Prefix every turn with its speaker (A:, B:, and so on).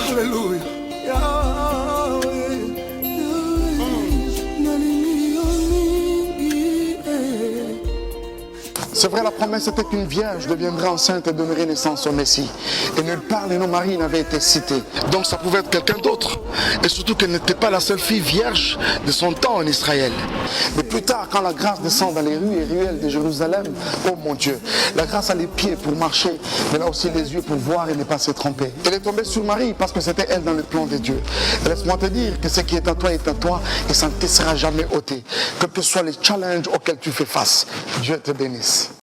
A: Alléluia.
B: C'est vrai, la promesse était qu'une vierge deviendrait enceinte et donnerait naissance au Messie. Et nulle part les noms Marie n'avaient été cités. Donc ça pouvait être quelqu'un d'autre. Et surtout qu'elle n'était pas la seule fille vierge de son temps en Israël. Mais plus tard, quand la grâce descend dans les rues et ruelles de Jérusalem, oh mon Dieu, la grâce a les pieds pour marcher, mais là aussi les yeux pour voir et ne pas se tromper. Elle est tombée sur Marie parce que c'était elle dans le plan de Dieu. Laisse-moi te dire que ce qui est à toi et ça ne te sera jamais ôté. Quels que soient les challenges auxquels tu fais face. Dieu te bénisse.